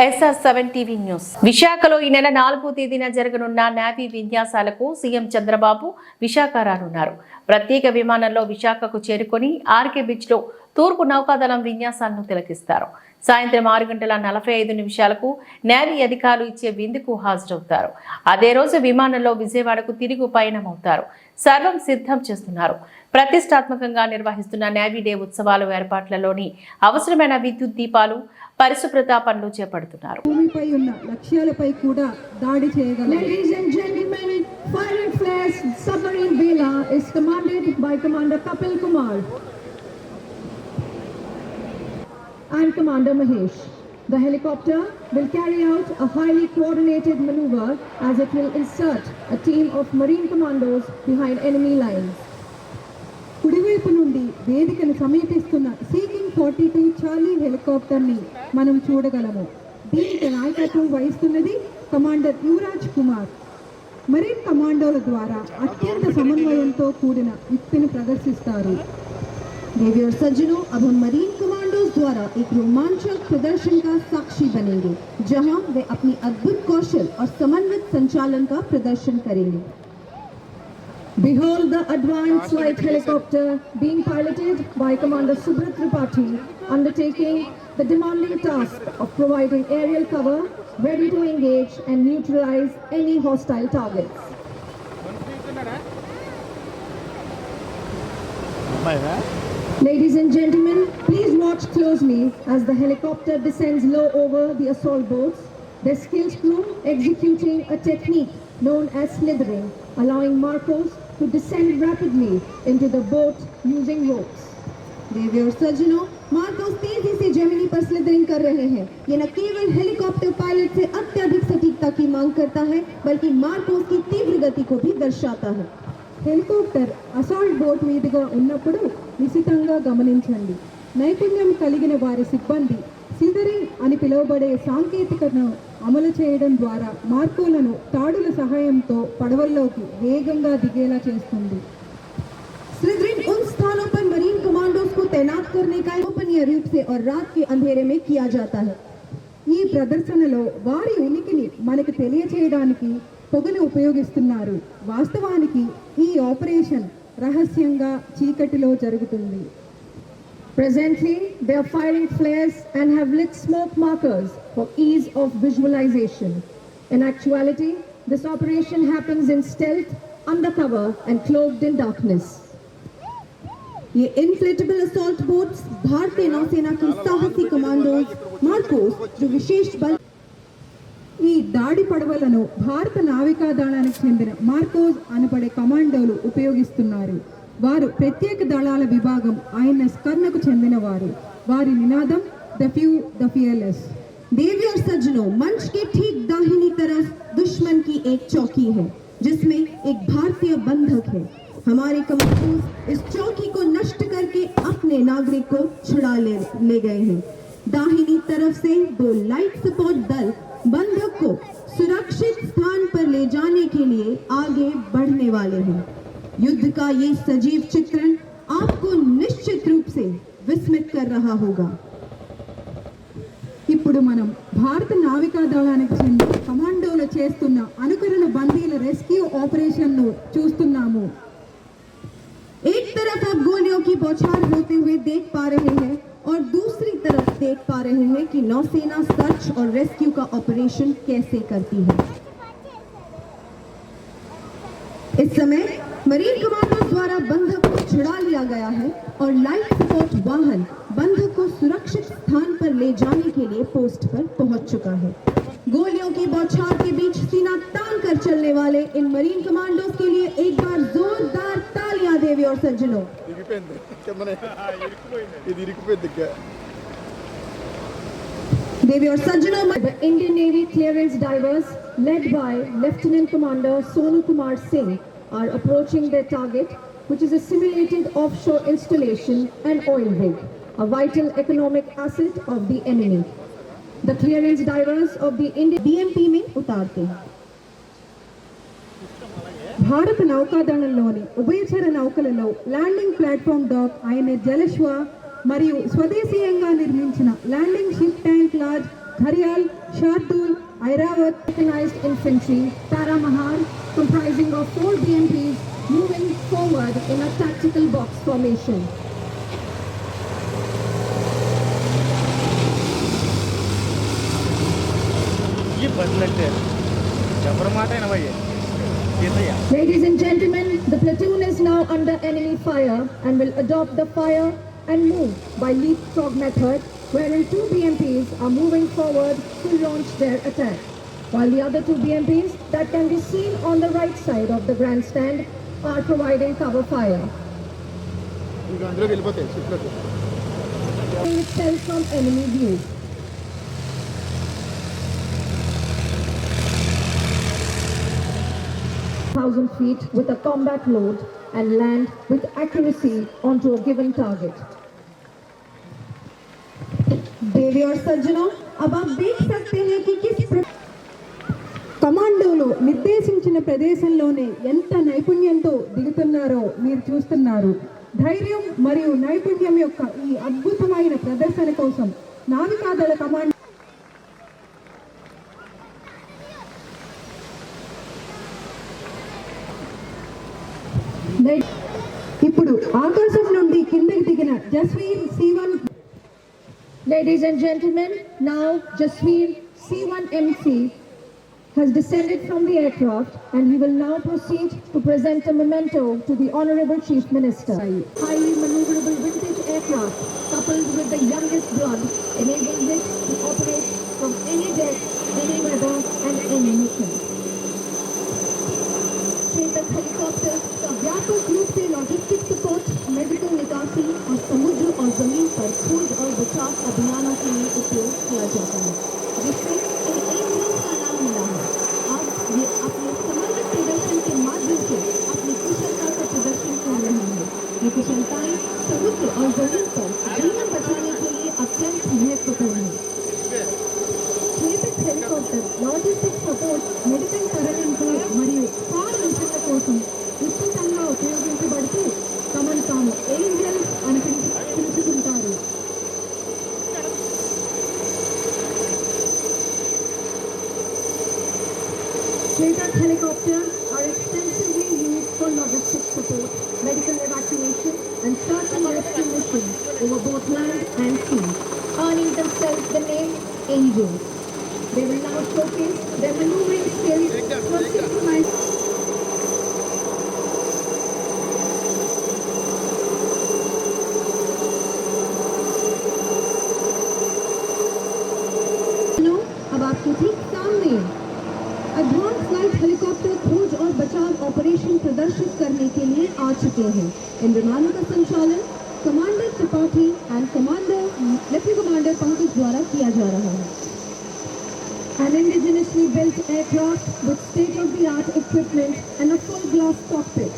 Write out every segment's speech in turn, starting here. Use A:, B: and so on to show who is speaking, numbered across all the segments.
A: SR7 TV news విశాఖలో ఈ నెల 4వ తేదీన జరగనున్న నేవీ విన్యాసాలకు సీఎం చంద్రబాబు విశాఖ రానున్నారు. ప్రత్యేక విమానంలో విశాఖకు చేరుకొని ఆర్కే బీచ్ లో తూర్పు నౌకాదళం విన్యాసాలను తిలకిస్తారు. సాయంత్రం 6:45 నేవీ అధికారులు ఇచ్చే విందుకు హాజరవుతారు. అదే రోజు విమానంలో విజయవాడకు తిరిగి పయనమవుతారు. సర్వం సిద్ధం చేస్తున్నారు. ప్రతిష్టాత్మకంగా నిర్వహిస్తున్న నేవీ డే ఉత్సవాల ఏర్పాట్లలోని అవసరమైన విద్యుత్ దీపాలు, పరిశుభ్రత పనులు చేపడుతున్నారు.
B: భూమిపై ఉన్న లక్ష్యాలపై కూడా దాడి చేయగలరు.
C: Ladies and gentlemen, Fire and Flares submarine Vela is commanded by Commander Kapil Kumar and Commander Mahesh. The helicopter will carry out a highly coordinated maneuver as it will insert a team of Marine commandos behind enemy lines.
B: కుడివైపు నుండి వేదికను సమీపిస్తున్న seeking 42 Charlie helicopter ని మనం చూడగలము. దీనికి నాయకత్వం వహిస్తున్నది commander Yuvraj Kumar. Marine కమాండోల ద్వారా అత్యంత సమన్వయంతో కూడిన యుక్తిని ప్రదర్శిస్తారు.
C: देवी और सज्जनों, अब हम मरीन कमांडोज द्वारा एक रोमांचक प्रदर्शन का साक्षी बनेंगे, जहां वे अपनी अद्भुत कौशल और समन्वित संचालन का प्रदर्शन करेंगे. Behold the advanced light helicopter being piloted by Commander Subrat Tripathi, undertaking the demanding task of providing aerial cover, ready to engage and neutralize any hostile targets. Ladies and gentlemen, please watch closely as the helicopter descends low over the assault boats, their skilled crew executing a technique known as slithering, allowing Marcos to descend rapidly into the boat using ropes.
D: देवी और सज्जनों, Marcos तेजी से जमीनी पर slithering कर रहे हैं. ये न केवल हेलीकॉप्टर पायलट से अत्यधिक सटीकता की मांग करता है, बल्कि मार्कोस की तीव्र गति को भी दर्शाता है.
B: హెలికాప్టర్ అసాల్ట్ బోట్ మీదుగా ఉన్నప్పుడు నిశితంగా గమనించండి. నైపుణ్యం కలిగిన వారి సిబ్బంది సిదరింగ్ అని పిలువబడే సాంకేతికతను అమలు చేయడం ద్వారా మార్కోలను తాడుల సహాయంతో పడవల్లోకి వేగంగా దిగేలా చేస్తుంది.
D: स्लिदरिंग उन स्थानों पर मरीन कमांडोज को तैनात करने का गोपनीय रूप से और रात के अंधेरे में किया जाता है.
B: ఈ ప్రదర్శనలో వారి ఉనికిని మనకు తెలియచేయడానికి పొగను ఉపయోగిస్తున్నారు. వాస్తవానికి ఈ ఆపరేషన్ రహస్యంగా చీకటిలో జరుగుతుంది.
C: Presently, they are firing flares and have lit smoke markers for ease of visualization. In actuality, this operation happens in stealth, undercover and cloaked in darkness.
D: ये इनफ्लेटेबल असॉल्ट बोट्स भारतीय नौसेना की साहसी कमांडोज मार्कोस जो विशेष बल
B: ఈ దాడి పడవలను భారత నావికాదళానికి చెందిన మార్కోస్ అనబడే కమాండోలు ఉపయోగిస్తున్నారు. వారు ప్రత్యేక దళాల విభాగం ఐఎన్ఎస్ కర్ణకు చెందినవారు. వారి నినాదం ద ఫ్యూ ద ఫియర్లెస్.
D: देवी और सज्जनों, मंच के ठीक दाहिनी तरफ दुश्मन की एक चौकी है जिसमें एक भारतीय बंधक है. हमारे कमांडोज इस चौकी को नष्ट करके अपने नागरिक को छुड़ा ले गए हैं. दाहिनी तरफ से 2 लाइट सपोर्ट दल बंधक को सुरक्षित स्थान पर ले जाने के लिए आगे बढ़ने वाले हैं. युद्ध का ये सजीव चित्रण आपको निश्चित रूप से विस्मित कर रहा होगा.
B: ఇప్పుడు మనం భారత నావికాదళానికి చెందిన కమాండోలు చేస్తున్న అనుకరణ బందీల రెస్క్యూ ఆపరేషన్ ను చూస్తున్నాము.
D: एक तरफ आप गोलियों की बौछार होते हुए देख पा रहे हैं और दूसरी तरफ देख पा रहे हैं कि नौसेना सर्च और रेस्क्यू का ऑपरेशन कैसे करती है. इस समय मरीन कमांडोज द्वारा बंधक को छुड़ा लिया गया है और लाइफ सपोर्ट वाहन बंधक को सुरक्षित स्थान पर ले जाने के लिए पोस्ट पर पहुंच चुका है. गोलियों की बौछार के बीच सीना तान कर चलने वाले इन मरीन कमांडोज के लिए एक बार जोरदार तालियां देवी और सज्जनों. देवी और सज्जनों,
C: The Indian Navy clearance divers led by Lieutenant Commander Sonu Kumar Singh are approaching their target, which is a simulated offshore installation and oil rig, a vital economic asset of the enemy. The clearance divers of the Indian
D: BMP में उतारते हैं.
B: భారత నౌకాదళంలోని ఉభయచర నౌకలలో landing platform dock INS జలశ్వ మరియు స్వదేశీయంగా నిర్మించిన landing ship tank large Gharyal, Shardul, Airawat.
C: Mechanized infantry, Paramahar, comprising of 4 BMPs, moving forward in a tactical box formation.
E: ये बदलते हैं जबर मारते हैं ना भाई ये तो यार
C: Ladies and gentlemen, the platoon is now under enemy fire and will adopt the fire and move by leapfrog method, wherein 2 BMPs are moving forward to launch their attack, while the other 2 BMPs that can be seen on the right side of the grandstand are providing cover fire.
E: ఇంకా అందులోకి వెళ్ళిపోతాయి షిప్లోకి
C: Itself from enemy view. Thousand feet with a combat load and land with accuracy onto a given target.
D: देवी और सज्जनों, अब आप देख सकते हैं कि
B: కమాండోలు నిర్దేశించిన ప్రదేశంలోనే ఎంత నైపుణ్యంతో దిగుతున్నారో మీరు చూస్తున్నారు. ధైర్యం మరియు నైపుణ్యం యొక్క ఈ అద్భుతమైన ప్రదర్శన కోసం నావికాదళ కమాండో ఇప్పుడు ఆకాశం నుండి కిందకి దిగిన Jasvir C1.
C: Ladies and gentlemen, now Jasveer C1MC has descended from the aircraft and he will now proceed to present a memento to the Honorable Chief Minister. Highly maneuverable vintage aircraft coupled with the youngest blood enables it to operate from any depth, any weather and any mission. Chetak helicopter का व्यापक रूप से logistic support, medical निकासी और समुद्र और जमीन पर खोज और बचाव अभियानों के लिए उपयोग किया जाता है, जिससे इन एम्बुलेंस का नाम मिला है। अब ये अपने समर्पित प्रदर्शन के माध्यम से अपनी कुशलता का प्रदर्शन कर रहे हैं। ये कुशलताएं समुद्र और जमीन पर जीवन बचाने के लिए अत्यंत महत्वपूर्ण है। Chetak helicopter logistic support, medical తరలింపు మరియు ఫార్ మిషన్ల కోసం విస్తృతంగా ఉపయోగించబడుతూ తమను తాము ఏంజల్స్ అని పిలుచుకుంటారు. Chetak helicopters are extensively used for logistic support, medical evacuation and search and rescue missions over both land and sea, earning themselves the name Angels. They will now showcase their maneuvering skills for synchronized. अब आपके ठीक सामने advance flight helicopter खोज और बचाव operation प्रदर्शित करने के लिए आ चुके हैं। इन विमानों का संचालन commander Tripathi and lieutenant commander Pankaj द्वारा किया जा रहा है। An indigenously built aircraft with state-of-the-art equipment and a full glass cockpit.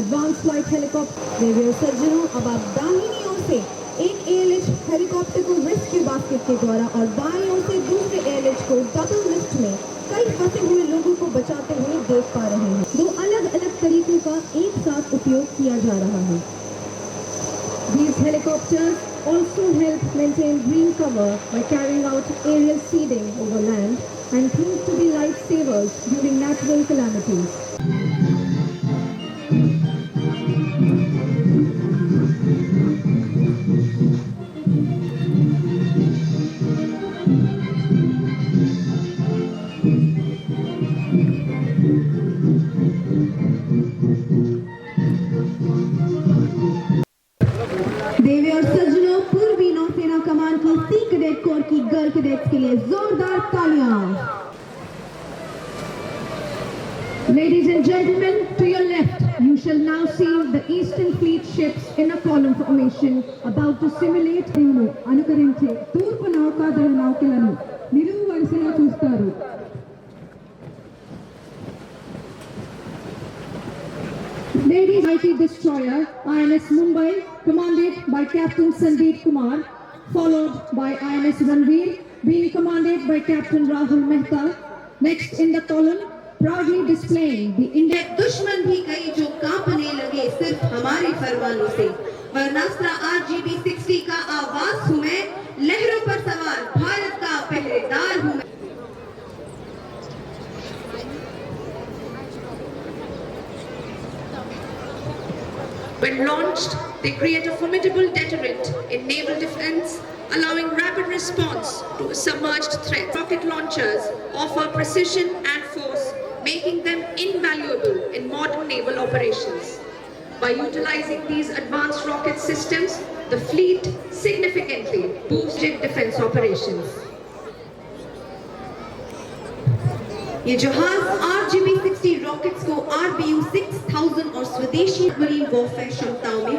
C: Advanced flight helicopter.
D: देवी और सज्जनों, अब आप दाहिनी ओर से एक ALH हेलीकॉप्टर को रेस्क्यू बास्केट के द्वारा और बाईं ओर से दूसरे ALH को डबल लिफ्ट में कई फंसे हुए लोगों को बचाते हुए देख पा रहे हैं। 2 अलग-अलग तरीकों का एक साथ उपयोग किया जा रहा है।
C: These helicopters also help maintain green cover by carrying out aerial seeding over land and prove to be lifesavers during natural calamities.
D: देवी और सज्जनों, पूर्वी नौसेना कमान की सी कैडेट कोर की गर्ल कैडेट्स के लिए जोरदार तालियां।
C: Ladies and gentlemen, to your left, you shall now see the Eastern Fleet ships in a column formation about to simulate
B: అనుకరించే తూర్పు నౌకాదళ నౌకలను నిలువు వరుసలో చూస్తారు.
C: Ladies mighty destroyer INS Mumbai, commanded by Captain Sandeep Kumar, followed by INS Ranveer, being commanded by Captain Rahul Mehta. Next in the column, proudly displaying the Indian.
D: दुश्मन भी कई जो कांपने लगे सिर्फ हमारे फरमानों से, वर्णास्त्र RGB 60 का आवाज सुने, लहरों पर सवार भारत का पहरेदार
F: When launched, they create a formidable deterrent in naval defense, allowing rapid response to a submerged threat. Rocket launchers offer precision and force, making them invaluable in modern naval operations. By utilizing these advanced rocket systems, the fleet significantly boosted defense operations.
D: ये जहाज RGB-60 rockets को RBU 6000 और स्वदेशी marine warfare क्षमताओं में